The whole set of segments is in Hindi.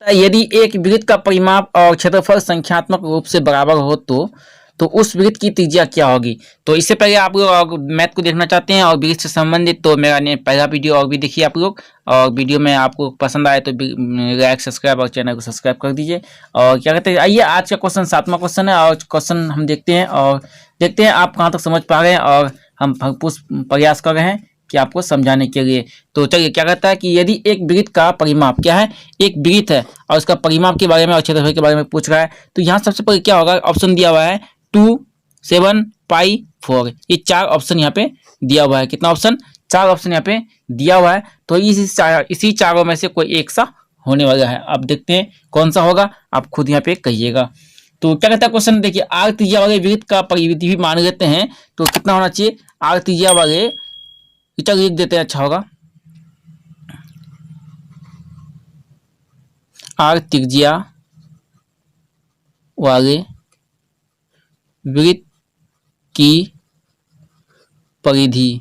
यदि एक वृत्त का परिमाप और क्षेत्रफल संख्यात्मक रूप से बराबर हो तो उस वृत्त की त्रिज्या क्या होगी। तो इससे पहले आप लोग मैथ को देखना चाहते हैं और वृत्त से संबंधित तो मेरा ने पहला वीडियो और भी देखिए आप लोग, और वीडियो में आपको पसंद आए तो लाइक सब्सक्राइब और चैनल को सब्सक्राइब कर दीजिए। और क्या कहते हैं, आइए आज का क्वेश्चन 7वां क्वेश्चन है और क्वेश्चन हम देखते हैं और देखते हैं आप कहाँ तक समझ पा रहे हैं, और हम भरपूर प्रयास कर रहे हैं कि आपको समझाने के लिए। तो चलिए, क्या कहता है कि यदि एक वृत्त का परिमाप क्या है, एक वृत्त है और उसका परिमाप के बारे में और क्षेत्रफल के बारे में पूछ रहा है, तो यहाँ सबसे पहले क्या होगा, ऑप्शन दिया हुआ है 2, 7, पाई 4, ये 4 ऑप्शन यहाँ पे दिया हुआ है। कितना ऑप्शन, 4 ऑप्शन यहाँ पे दिया हुआ है। तो इसी चारों में से कोई एक सा होने वाला है। अब देखते हैं कौन सा होगा, आप खुद यहाँ पे कहिएगा। तो क्या कहता है क्वेश्चन, देखिए आर त्रिज्या वाले वृत्त का परिवृत्ति भी मान लेते हैं, तो कितना होना चाहिए, आर त्रिज्या वाले, चल लिख देते हैं, अच्छा होगा, आर त्रिज्या वाले वृत्त की परिधि।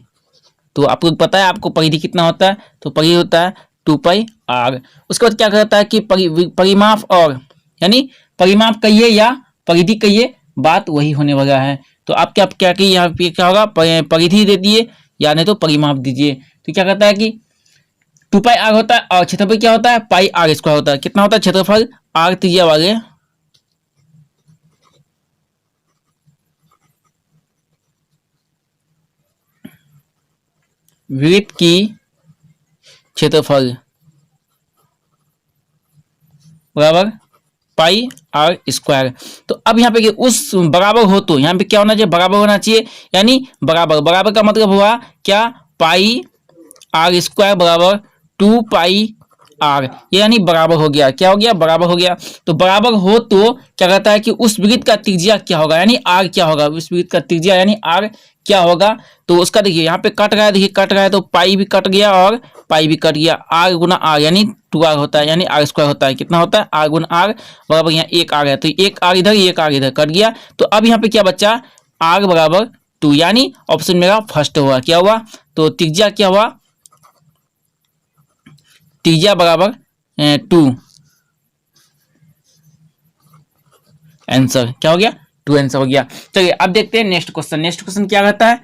तो आपको पता है आपको परिधि कितना होता है, तो परिधि होता है 2 पाई आर। उसके बाद क्या कहता है कि परिमाप और, यानी परिमाप कहिए या परिधि कहिए, बात वही होने वाला है। तो आप क्या क्या कि यहाँ पे क्या होगा, परिधि दे दिए या नहीं तो परिमाप दीजिए। तो क्या कहता है कि 2 पाई आर होता है और क्षेत्रफल क्या होता है, पाई आर स्क्वायर होता है। कितना होता है क्षेत्रफल आर त्रिज्या वाले वृत्त की क्षेत्रफल बराबर पाई आर स्क्वायर। तो अब यहाँ पे उस बराबर हो तो यहाँ पे क्या होना चाहिए, बराबर होना चाहिए, यानी बराबर का मतलब हुआ क्या, पाई आर स्क्वायर बराबर 2 पाई आर, यानी बराबर हो गया। क्या हो गया, बराबर हो गया। तो बराबर हो तो क्या कहता है कि उस वृत्त का त्रिज्या क्या होगा, यानी आर क्या होगा, उस वृत्त का त्रिज्या यानी आर क्या होगा। तो उसका देखिए यहाँ पे कट रहा है, देखिए कट रहा है, तो पाई भी कट गया और पाई भी कट गया, आर गुना आर यानी 2r होता है, यानी आर स्क्वायर होता है। कितना होता है, आर गुना आर बराबर यहाँ 1 आर है, तो 1 आर इधर 1 आर इधर कट गया। तो अब यहाँ पे क्या बचा, आर बराबर 2, यानी ऑप्शन मेरा फर्स्ट हुआ। क्या हुआ, तो त्रिज्या क्या हुआ, त्रिज्या बराबर 2, आंसर क्या हो गया, 2 आंसर हो गया। चलिए अब देखते हैं नेक्स्ट क्वेश्चन। नेक्स्ट क्वेश्चन क्या कहता है,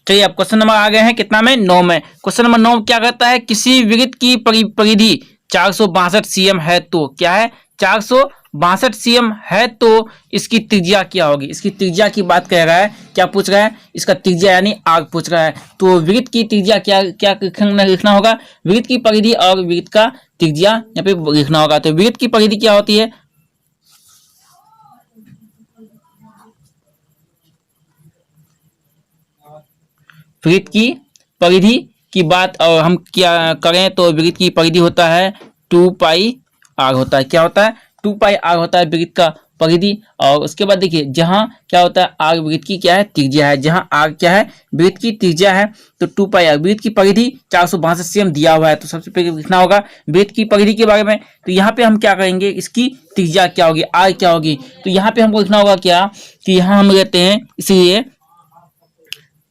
चलिए अब क्वेश्चन नंबर आ गए हैं कितना में, 9 में। क्वेश्चन नंबर 9 क्या कहता है, किसी वृत्त की परिधि 462 cm है तो, क्या है 462 cm है तो इसकी त्रिज्या क्या होगी। इसकी त्रिज्या की बात कह रहा है, क्या पूछ रहा है, इसका त्रिज्या यानी आर्क पूछ रहा है। तो वृत्त की त्रिज्या क्या क्या लिखना होगा, वृत्त की परिधि और वृत्त का त्रिज्या यहाँ पे लिखना होगा। तो वृत्त की परिधि क्या होती है, वृत्त की परिधि की बात और हम क्या करें तो वृत्त की परिधि होता है 2 पाई आर होता है। क्या होता है, 2 पाई आर होता है वृत्त का परिधि। और उसके बाद देखिए जहां क्या होता है, आर वृत्त की क्या है, त्रिज्या है, जहां आर क्या है, वृत्त की त्रिज्या है, तो 2 पाई आर। वृत्त की परिधि 462 cm दिया हुआ है, तो सबसे पहले लिखना होगा वृत्त की परिधि के बारे में। तो यहाँ पे हम क्या करेंगे, इसकी त्रिज्या क्या होगी, आर क्या होगी। तो यहाँ पे हमको लिखना होगा क्या, कि यहाँ हम लेते हैं, इसलिए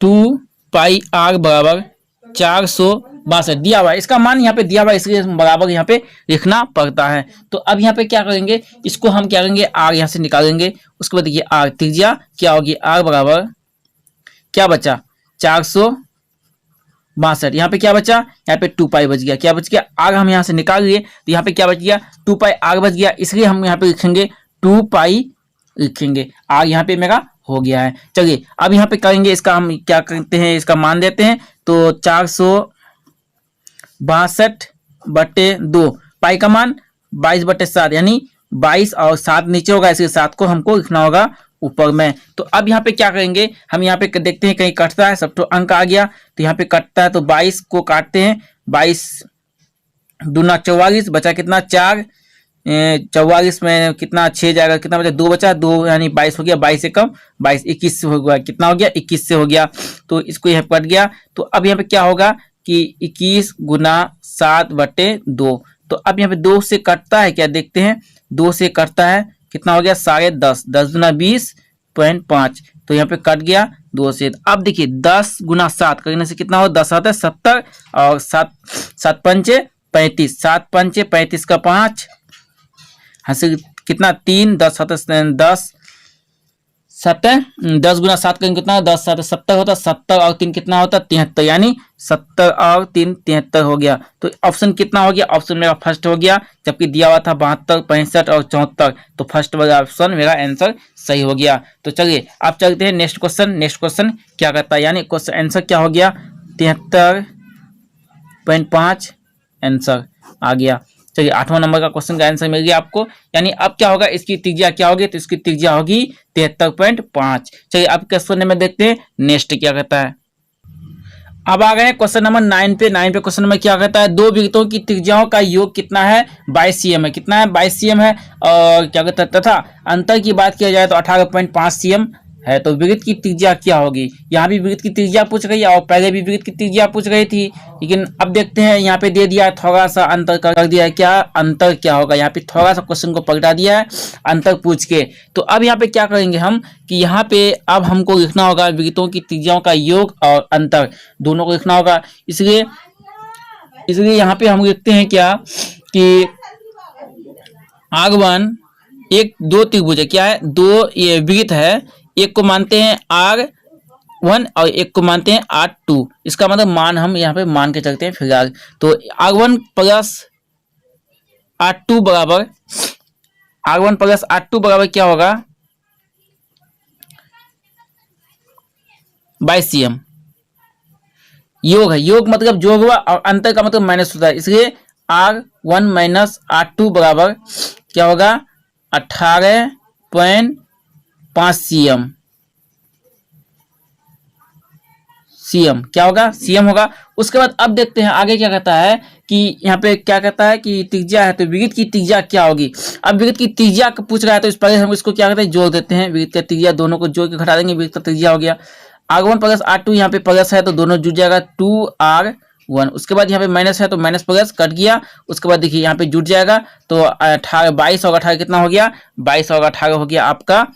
2 पाई आर बराबर 462 दिया हुआ है, इसका मान यहाँ पे दिया हुआ है, इसलिए बराबर यहाँ पे लिखना पड़ता है। तो अब यहाँ पे क्या करेंगे, इसको हम क्या करेंगे, आर यहाँ से निकालेंगे। उसके बाद देखिए आर त्रिज्या क्या होगी, आर बराबर क्या बचा 462, यहाँ पे क्या बचा, यहाँ पे 2 पाई बच गया। क्या बच गया, आर हम यहाँ से निकाल लिए, तो यहाँ पे क्या बच गया, 2 पाई आर बच गया, इसलिए हम यहाँ पे लिखेंगे 2 पाई लिखेंगे, आर यहाँ पे मेरा हो गया है। चलिए अब यहाँ पे करेंगे, इसका हम क्या करते हैं, इसका मान देते हैं। तो 462/2, पाई का मान 22/7, यानी 22 और 7 नीचे होगा, इसके 7 को हमको लिखना होगा ऊपर में। तो अब यहाँ पे क्या करेंगे, हम यहाँ पे देखते हैं कहीं कटता है, सब तो अंक आ गया, तो यहाँ पे कटता है, तो 22 को काटते हैं, 22 दूना 44, बचा कितना 4, 44 में कितना 6 जाएगा, कितना बचा 2 बचा, 2 यानी 22 हो गया, 22 से कम 22, 21 से हो गया, कितना हो गया 21 से हो गया। तो इसको यहाँ कट गया। तो अब यहाँ पे क्या होगा कि 21 गुना 7/2। तो अब यहाँ पे 2 से कटता है क्या, देखते हैं 2 से कटता है, कितना हो गया 10.5, 10 गुना 20.5, तो यहाँ पे कट गया 2 से। अब देखिए 10 गुना 7 करने से कितना हो, 10 आता है 70 और 7 पंचे 35, 7 पंचे 35 का 5, हासिल कितना 3, 10 10 10 गुना 7 करेंगे कितना 10 7 70 होता, 70 और 3 कितना होता 73, यानी 70 और 3 73 हो गया। तो ऑप्शन कितना हो गया, ऑप्शन मेरा फर्स्ट हो गया, जबकि दिया हुआ था 72 65 और 74, तो फर्स्ट वाला ऑप्शन मेरा आंसर सही हो गया। तो चलिए आप चलते हैं नेक्स्ट क्वेश्चन। नेक्स्ट क्वेश्चन क्या करता है, यानी क्वेश्चन आंसर क्या हो गया 73.5 आंसर आ गया। चलिए 8वां नंबर का क्वेश्चन का आंसर मिल गया आपको, यानी अब क्या होगा, इसकी त्रिज्या क्या होगी, तो इसकी त्रिज्या होगी 73.5। चलिए अब क्वेश्चन में देखते हैं नेक्स्ट क्या कहता है। अब आ गए हैं क्वेश्चन नंबर 9 पे। 9 पे क्वेश्चन नंबर क्या कहता है, दो वृत्तों की त्रिज्याओं का योग कितना है 22 cm है, कितना है 22 cm है, और क्या कहता है तथा अंतर की बात किया जाए तो 18.5 cm है, तो वृत्त की त्रिज्या क्या होगी। यहाँ भी वृत्त की त्रिज्या पूछ रही है और पहले भी वृत्त की त्रिज्या पूछ रही थी, लेकिन अब देखते हैं यहाँ पे दे दिया है थोड़ा सा अंतर कर दिया है, क्या अंतर क्या होगा, यहाँ पे थोड़ा सा क्वेश्चन को पलटा दिया है अंतर पूछ के। तो अब यहाँ पे क्या करेंगे हम कि यहाँ पे अब हमको लिखना होगा वृत्तों की त्रिज्याओं का योग और अंतर दोनों को लिखना होगा, इसलिए यहाँ पे हम लिखते हैं क्या कि R1 एक दो त्रिभुज है, क्या है दो ये वृत्त है, एक को मानते हैं R1 और एक को मानते हैं R2, इसका मतलब मान हम यहाँ पे मान के चलते हैं फिलहाल। तो R1 प्लस R2 बराबर क्या होगा 22 cm। योग है, योग मतलब जोड़ हुआ और अंतर का मतलब माइनस होता है, इसलिए R1 माइनस R2 बराबर क्या होगा 18.5 cm क्या होगा cm होगा। उसके बाद अब देखते हैं आगे क्या कहता है कि यहाँ पे क्या कहता है कि त्रिज्या है, तो वृत्त की त्रिज्या क्या होगी। अब वृत्त की त्रिज्या पूछ रहा है तो इस पर हम इसको क्या कहते हैं जोड़ देते हैं, वृत्त की त्रिज्या दोनों को जोड़ के घटा देंगे, वृत्त का त्रिज्या हो गया R1 प्लस R2, यहाँ पे प्लस है तो दोनों जुड़ जाएगा 2R1। उसके बाद यहाँ पे माइनस है तो माइनस प्लस कट गया, उसके बाद देखिए यहाँ पे जुड़ जाएगा तो 22 और 18 कितना हो गया 22 और 18 हो गया आपका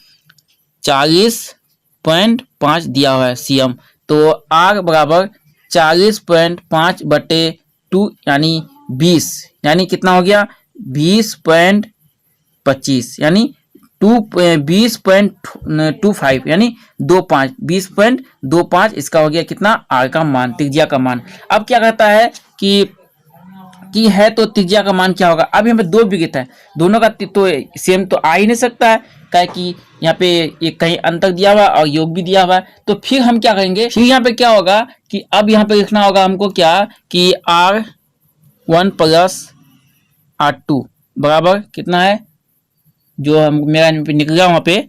40.5 दिया हुआ है cm। तो R बराबर 40.5 बटे 2 यानी 20, यानी कितना हो गया 20.25 यानी 20.25 यानी 20.25 इसका हो गया कितना R का मान, त्रिज्या का मान। अब क्या कहता है कि है तो त्रिज्या का मान क्या होगा। अब यहाँ पे दो वृत्त है, दोनों का तो सेम तो आ ही नहीं सकता है, क्या कि यहाँ पे एक कहीं अंतर दिया हुआ और योग भी दिया हुआ है, तो फिर हम क्या करेंगे, फिर यहाँ पे क्या होगा कि अब यहाँ पे लिखना होगा हमको क्या कि R1 प्लस R2 बराबर कितना है, जो हम मेरा निकल गया वहाँ पे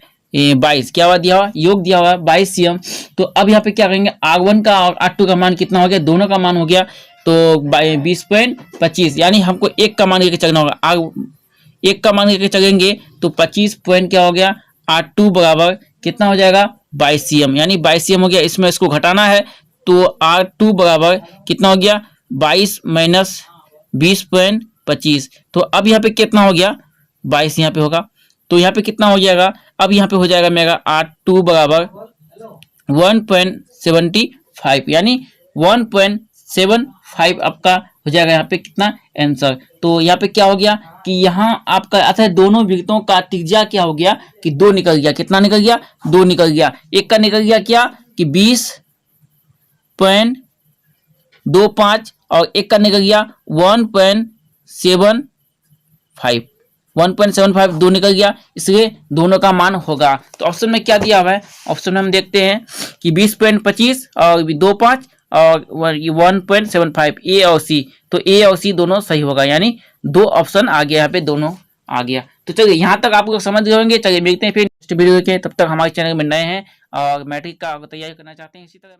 22 क्या हुआ दिया हुआ योग दिया हुआ 22 cm। तो अब यहाँ पे क्या करेंगे R1 का और R2 का मान कितना हो गया, दोनों का मान हो गया तो 20.25, यानी हमको एक का मान लेके चलना होगा, एक का मान लेके चलेंगे तो 25 पॉइंट क्या हो गया R2 बराबर कितना हो जाएगा 22 cm, यानी 22 cm हो गया। इसमें इसको घटाना है तो R2 बराबर कितना हो गया 22 माइनस 20.25, तो अब यहाँ पे कितना हो गया 22 यहाँ पे होगा, तो यहाँ पे कितना हो जाएगा, अब यहाँ पे हो जाएगा मेरा R2 बराबर 1.75 यानी 1.75 आपका हो जाएगा यहाँ पे कितना आंसर। तो यहाँ पे क्या हो गया कि यहाँ आपका अच्छा दोनों वृत्तों का त्रिज्या क्या हो गया कि 2 निकल गया, कितना निकल गया 2 निकल गया, एक का निकल गया क्या कि 20.25 और एक का निकल गया 1.75 दो निकल गया, इसलिए दोनों का मान होगा। तो ऑप्शन में क्या दिया हुआ है, ऑप्शन में हम देखते हैं कि 20.25 और 25 और 1.75 ए और सी, तो ए और सी दोनों सही होगा, यानी 2 ऑप्शन आ गया यहाँ पे, दोनों आ गया। तो चलिए यहाँ तक आप लोग समझ गए होंगे। चलिए मिलते हैं फिर नेक्स्ट वीडियो के, तब तक हमारे चैनल में नए हैं और मैट्रिक का तैयारी करना चाहते हैं इसी तरह